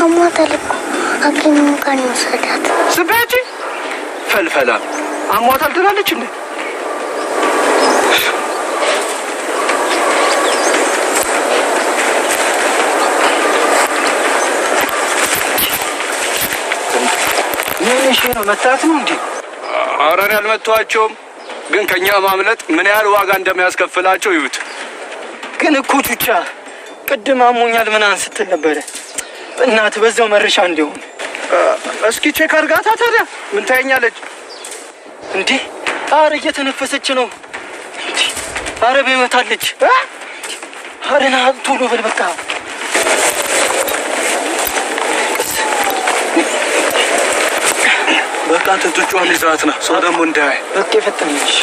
አሟታል እኮ ሐኪሙን እንኳን ወሰዳት። ስበጂ ፈልፈላ አሟታል ትላለች እንዴ? ነው መታት ነው እንዴ? አረን ያልመቷቸውም ግን ከኛ ማምለጥ ምን ያህል ዋጋ እንደሚያስከፍላቸው ይዩት። ግን እኮ ቹቻ ቅድም አሞኛል ምናምን ስትል ነበረ። እናት በዛው መረሻ እንዲሆን እስኪ ቼክ አድርጋታ። ታዲያ ምን ታየኛለች እንዴ? አረ እየተነፈሰች ነው እንዴ? አረ በመታለች። አረ ና ቶሎ በል በቃ። በቃ አንተ ትጫዋን ይዛት ነው ሰው ደግሞ እንዳይ በቃ ይፈጠንሽ።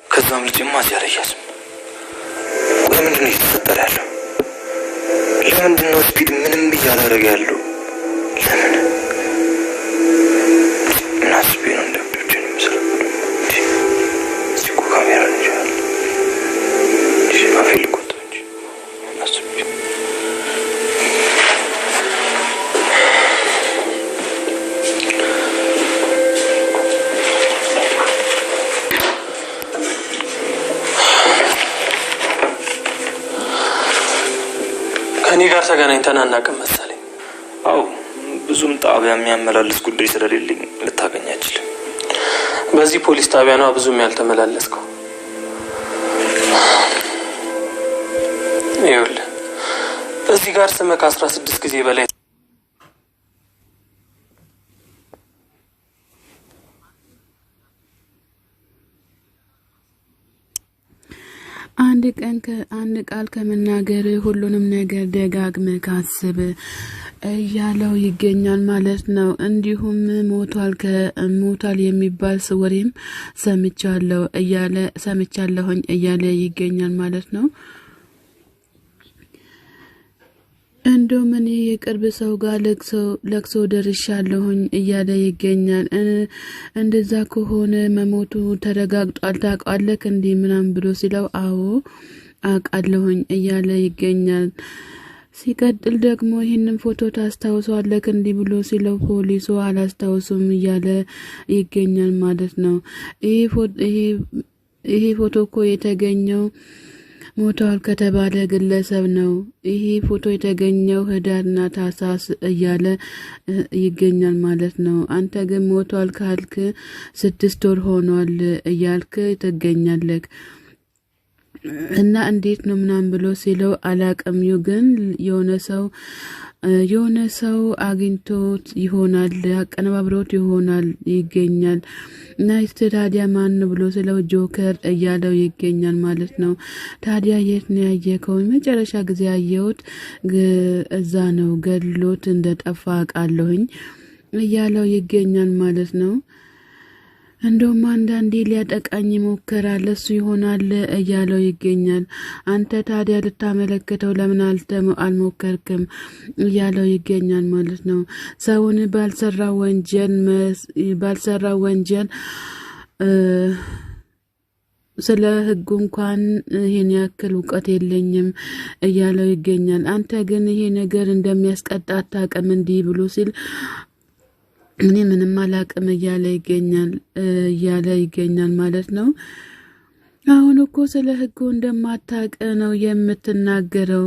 ከዛም ልጅማ ሲያረያስም ወይ ምንድነው እየተፈጠረ ያለው? ለምንድነው ስፒድ ምንም እያላረገ ያለው? ለምን ናስቢ ነው እንደብቻችን መስራት ሲኩ ካሜራ እንጃል ሲማፊል ቆጥንጂ ናስቢ ከኔ ጋር ተገናኝተን አናውቅም መሰለኝ። አው ብዙም ጣቢያ የሚያመላልስ ጉዳይ ስለሌለኝ ልታገኝ አትችልም። በዚህ ፖሊስ ጣቢያ ነው ብዙም ያልተመላለስከው። ይኸውልህ እዚህ ጋር ስምህ ከ16 ጊዜ በላይ አንድ ቃል ከመናገር ሁሉንም ነገር ደጋግመህ ካስብ እያለው ይገኛል ማለት ነው። እንዲሁም ሞቷል የሚባል ወሬም ሰምቻለሁኝ እያለ ይገኛል ማለት ነው። እንደውም እኔ የቅርብ ሰው ጋር ለቅሶ ደርሻለሁኝ እያለ ይገኛል። እንደዛ ከሆነ መሞቱ ተረጋግጧል ታውቃለህ እንዴ ምናምን ብሎ ሲለው አዎ አውቃለሁኝ እያለ ይገኛል። ሲቀጥል ደግሞ ይህንን ፎቶ ታስታውሷለህ እንዲህ ብሎ ሲለው ፖሊሱ አላስታውሱም እያለ ይገኛል ማለት ነው። ይሄ ፎቶ እኮ የተገኘው ሞቷል ከተባለ ግለሰብ ነው። ይሄ ፎቶ የተገኘው ህዳርና ታህሳስ እያለ ይገኛል ማለት ነው። አንተ ግን ሞቷል ካልክ 6 ወር ሆኗል እያልክ ትገኛለህ እና እንዴት ነው ምናምን ብሎ ሲለው አላቅም ግን የሆነ ሰው አግኝቶት ይሆናል አቀነባብሮት ይሆናል ይገኛል እና ታዲያ ማን ብሎ ሲለው ጆከር እያለው ይገኛል ማለት ነው። ታዲያ የት ነው ያየከው? መጨረሻ ጊዜ ያየሁት እዛ ነው ገድሎት እንደጠፋ አውቃለሁኝ እያለው ይገኛል ማለት ነው። እንደውም አንዳንዴ ሊያጠቃኝ ይሞክራል እሱ ይሆናል እያለው ይገኛል። አንተ ታዲያ ልታመለክተው ለምን አልሞከርክም እያለው ይገኛል ማለት ነው። ሰውን ባልሰራ ወንጀል ስለ ህጉ እንኳን ይሄን ያክል እውቀት የለኝም እያለው ይገኛል። አንተ ግን ይሄ ነገር እንደሚያስቀጣ አታውቅም እንዲህ ብሎ ሲል እኔ ምንም አላውቅም እያለ ይገኛል ማለት ነው። አሁን እኮ ስለ ህጉ እንደማታውቅ ነው የምትናገረው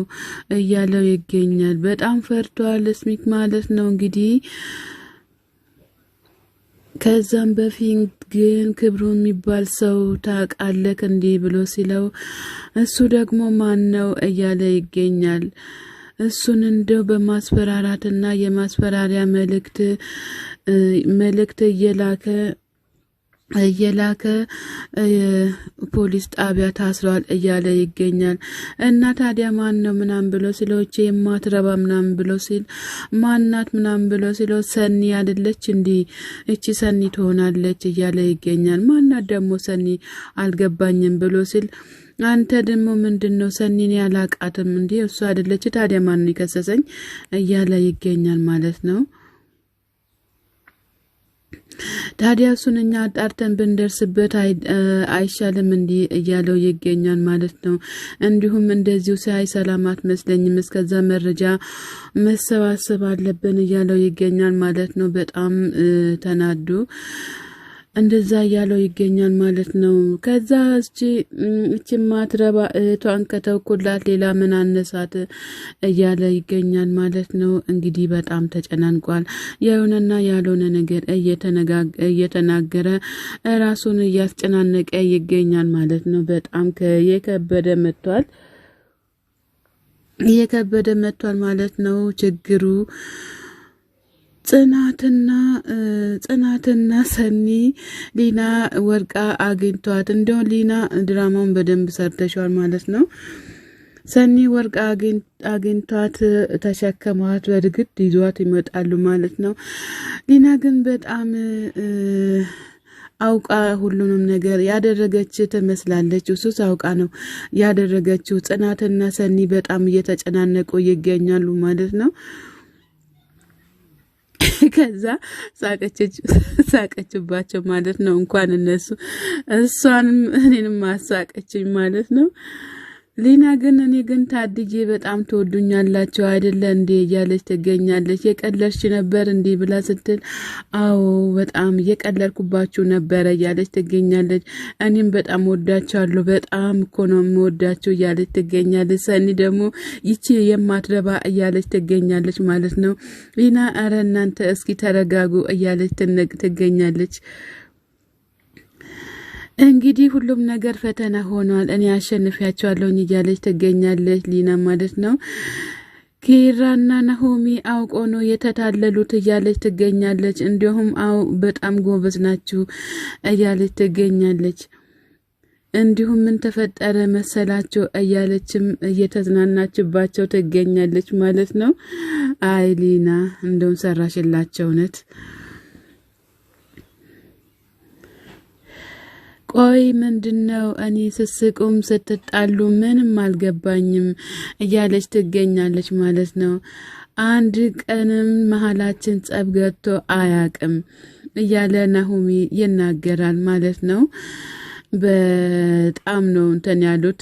እያለው ይገኛል። በጣም ፈርቷል ስሚክ ማለት ነው እንግዲህ። ከዛም በፊት ግን ክብሩ የሚባል ሰው ታውቃለህ እንዲህ ብሎ ሲለው እሱ ደግሞ ማን ነው እያለ ይገኛል። እሱን እንደው በማስፈራራትና የማስፈራሪያ መልእክት እየላከ ፖሊስ ጣቢያ ታስሯል እያለ ይገኛል። እና ታዲያ ማን ነው ምናምን ብሎ ሲሎች የማትረባ ምናምን ብሎ ሲል ማናት ምናምን ብሎ ሲሎ ሰኒ አይደለች እንዴ እቺ ሰኒ ትሆናለች እያለ ይገኛል። ማናት ደግሞ ሰኒ አልገባኝም ብሎ ሲል አንተ ደግሞ ምንድነው ሰኒን ያላቃተም እንዴ እሱ አይደለች ታዲያ ማን ነው የከሰሰኝ እያለ ይገኛል ማለት ነው። ታዲያ እሱን እኛ አጣርተን ብንደርስበት አይሻልም እንዲ እያለው ይገኛል ማለት ነው። እንዲሁም እንደዚሁ ሳይ ሰላማት መስለኝም እስከዛ መረጃ መሰባሰብ አለብን እያለው ይገኛል ማለት ነው። በጣም ተናዱ እንደዛ ያለው ይገኛል ማለት ነው። ከዛ እቺ ማትረባ እህቷን ከተውኩላት ሌላ ምን አነሳት እያለ ይገኛል ማለት ነው። እንግዲህ በጣም ተጨናንቋል። የሆነና ያልሆነ ነገር እየተናገረ ራሱን እያስጨናነቀ ይገኛል ማለት ነው። በጣም የከበደ መጥቷል ማለት ነው ችግሩ። ጽናትና ሰኒ ሊና ወርቃ አግኝቷት እንደው ሊና ድራማውን በደንብ ሰርተሻል ማለት ነው። ሰኒ ወርቃ አግኝቷት ተሸከሟት በድግድ ይዟት ይመጣሉ ማለት ነው። ሊና ግን በጣም አውቃ ሁሉንም ነገር ያደረገች ትመስላለች። እሱስ አውቃ ነው ያደረገችው። ጽናትና ሰኒ በጣም እየተጨናነቁ ይገኛሉ ማለት ነው። ከዛ ሳቀችባቸው ማለት ነው። እንኳን እነሱ እሷንም እኔንም አሳቀችኝ ማለት ነው። ሊና ግን እኔ ግን ታድዬ በጣም ተወዱኛላችሁ አይደለ እንዴ እያለች ትገኛለች። የቀለርሽ ነበር እንዴ ብላ ስትል አዎ በጣም የቀለርኩባችሁ ነበር እያለች ትገኛለች። እኔም በጣም ወዳቻለሁ በጣም እኮ ነው የምወዳችሁ እያለች ትገኛለች። ሰኒ ደግሞ ይቺ የማትረባ እያለች ትገኛለች ማለት ነው። ሊና አረ እናንተ እስኪ ተረጋጉ እያለች ትገኛለች። እንግዲህ ሁሉም ነገር ፈተና ሆኗል። እኔ አሸንፊያቸዋለሁ እያለች ትገኛለች ሊና ማለት ነው። ኪራና ናሆሚ አውቆ ነው የተታለሉት እያለች ትገኛለች። እንዲሁም በጣም ጎበዝ ናችሁ እያለች ትገኛለች። እንዲሁም ምን ተፈጠረ መሰላችሁ እያለችም እየተዝናናችባቸው ትገኛለች ማለት ነው። አይ ሊና እንደውም ሰራሽላቸው ነት ቆይ ምንድነው እኔ ስስቁም ስትጣሉ ምንም አልገባኝም እያለች ትገኛለች ማለት ነው። አንድ ቀንም መሃላችን ጸብ ገብቶ አያቅም እያለ ናሆሚ ይናገራል ማለት ነው። በጣም ነው እንትን ያሉት።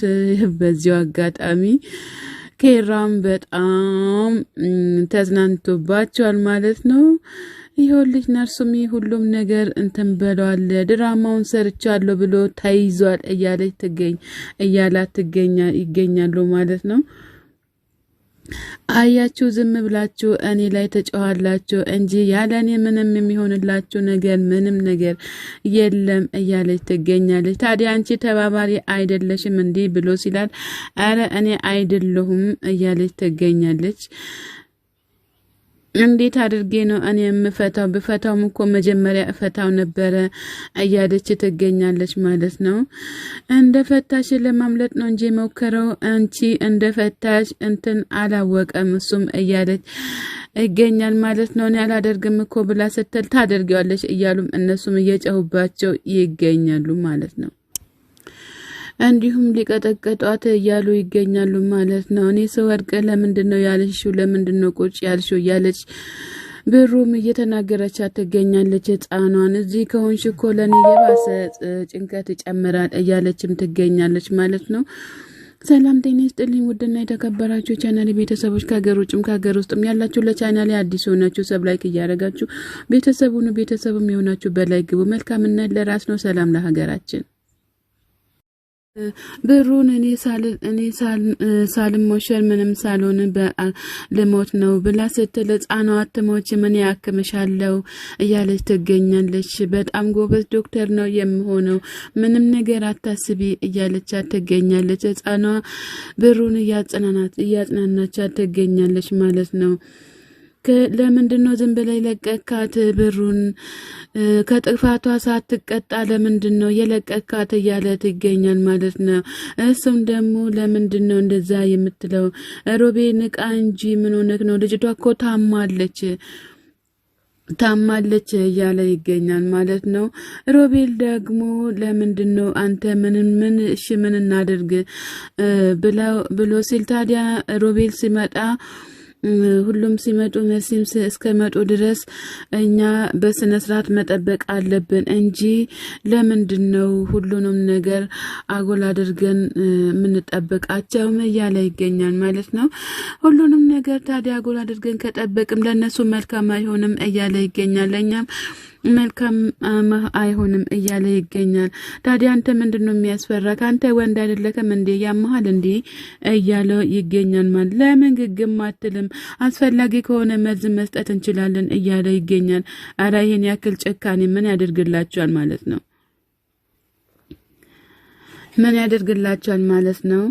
በዚሁ አጋጣሚ ኬራም በጣም ተዝናንቶባቸዋል ማለት ነው። ይኸውልሽ ነርሱም ሁሉም ነገር እንትን ብለዋል ድራማውን ሰርቻለሁ ብሎ ተይዟል እያላት ይገኛሉ ማለት ነው። አያችሁ ዝም ብላችሁ እኔ ላይ ተጫዋላችሁ እንጂ ያለኔ ምንም የሚሆንላችሁ ነገር ምንም ነገር የለም እያለች ትገኛለች። ታዲያ አንቺ ተባባሪ አይደለሽም እንዴ ብሎ ሲላል አረ እኔ አይደለሁም እያለች ትገኛለች። እንዴት አድርጌ ነው እኔ የምፈታው? በፈታውም እኮ መጀመሪያ እፈታው ነበረ እያለች ትገኛለች ማለት ነው። እንደፈታሽ ለማምለጥ ነው እንጂ ሞከረው አንቺ እንደፈታሽ እንትን አላወቀም እሱም እያለች ይገኛል ማለት ነው። እኔ አላደርግም እኮ ብላ ስትል ታደርጊዋለሽ እያሉም እነሱም እየጨሁባቸው ይገኛሉ ማለት ነው። እንዲሁም ሊቀጠቀጧት እያሉ ይገኛሉ ማለት ነው። እኔ ስወድቅ ለምንድነው ያልሽው? ለምንድነው ቁጭ ያልሽው? እያለች ብሩም እየተናገረች ትገኛለች። ህፃኗን እዚህ ከሆንሽ እኮ ለኔ የባሰ ጭንቀት ይጨምራል እያለችም ትገኛለች ማለት ነው። ሰላም ጤና ይስጥልኝ ውድና የተከበራችሁ ቻናሌ ቤተሰቦች ከሀገር ውጭም ከሀገር ውስጥም ያላችሁ ለቻናሌ አዲስ ሆናችሁ ሰብስክራይብ እያደረጋችሁ ቤተሰቡም የሆናችሁ በላይ ግቡ። መልካምነት ለራስ ነው። ሰላም ለሀገራችን። ብሩን እኔ ሳልሞሸር ምንም ሳልሆን ልሞት ነው ብላ ስትል ህፃኗ አትሞች ምን ያክምሻለው እያለች ትገኛለች። በጣም ጎበዝ ዶክተር ነው የምሆነው ምንም ነገር አታስቢ እያለች ትገኛለች። ህፃኗ ብሩን እያጽናናች ትገኛለች ማለት ነው። ለምንድነው ዝም ብለህ ለቀካት? ብሩን ከጥፋቷ ሳትቀጣ ለምንድነው የለቀካት እያለ ትገኛል ማለት ነው። እሱም ደግሞ ለምንድነው እንደዛ የምትለው? ሮቤ ንቃ እንጂ ምን ሆነክ ነው? ልጅቷ እኮ ታማለች እያለ ይገኛል ማለት ነው። ሮቤል ደግሞ ለምንድነው አንተ ምን እናድርግ ብሎ ሲል ታዲያ ሮቤል ሲመጣ ሁሉም ሲመጡ መሲም እስከመጡ ድረስ እኛ በስነ ስርዓት መጠበቅ አለብን እንጂ ለምንድነው ሁሉንም ነገር አጎል አድርገን የምንጠብቃቸው እያለ ይገኛል ማለት ነው። ሁሉንም ነገር ታዲያ አጎል አድርገን ከጠበቅም ለነሱ መልካም አይሆንም እያለ ይገኛል። ለኛም መልካም አይሆንም እያለ ይገኛል። ታዲያ አንተ ምንድነው የሚያስፈራ? ካንተ ወንድ አይደለከም እንዴ? ያመሃል እንዴ እያለ ይገኛል ማለት ለምን ግግም አትልም? አስፈላጊ ከሆነ መርዝ መስጠት እንችላለን እያለ ይገኛል። አራ ይሄን ያክል ጭካኔ ምን ያደርግላችኋል ማለት ነው? ምን ያደርግላችኋል ማለት ነው?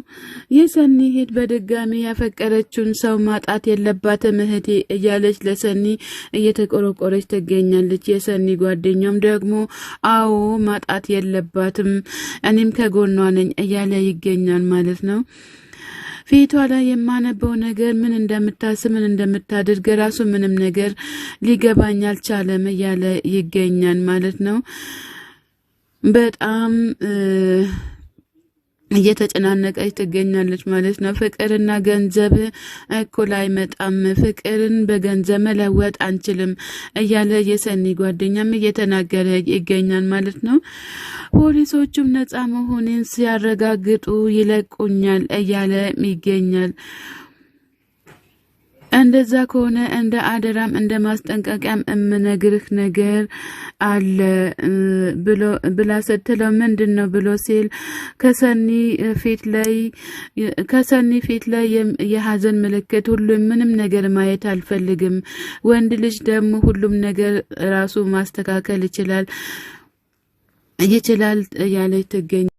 የሰኒ ሄድ በድጋሚ ያፈቀረችውን ሰው ማጣት የለባትም እህቴ እያለች ለሰኒ እየተቆረቆረች ትገኛለች። የሰኒ ጓደኛም ደግሞ አዎ ማጣት የለባትም እኔም ከጎኗ ነኝ እያለ ይገኛል ማለት ነው። ፊቷ ላይ የማነበው ነገር ምን እንደምታስብ ምን እንደምታደርግ ራሱ ምንም ነገር ሊገባኝ አልቻለም እያለ ይገኛል ማለት ነው። በጣም እየተጨናነቀች ትገኛለች ማለት ነው። ፍቅርና ገንዘብ እኩል አይመጣም፣ ፍቅርን በገንዘብ መለወጥ አንችልም እያለ የሰኒ ጓደኛም እየተናገረ ይገኛል ማለት ነው። ፖሊሶቹም ነፃ መሆኔን ሲያረጋግጡ ይለቁኛል እያለ ይገኛል። እንደዛ ከሆነ እንደ አደራም እንደ ማስጠንቀቂያም እምነግርህ ነገር አለ ብላ ስትለው ምንድነው ብሎ ሲል ከሰኒ ፊት ላይ የሐዘን ምልክት ሁሉም ምንም ነገር ማየት አልፈልግም። ወንድ ልጅ ደግሞ ሁሉም ነገር ራሱ ማስተካከል ይችላል እያለች ትገኛለች።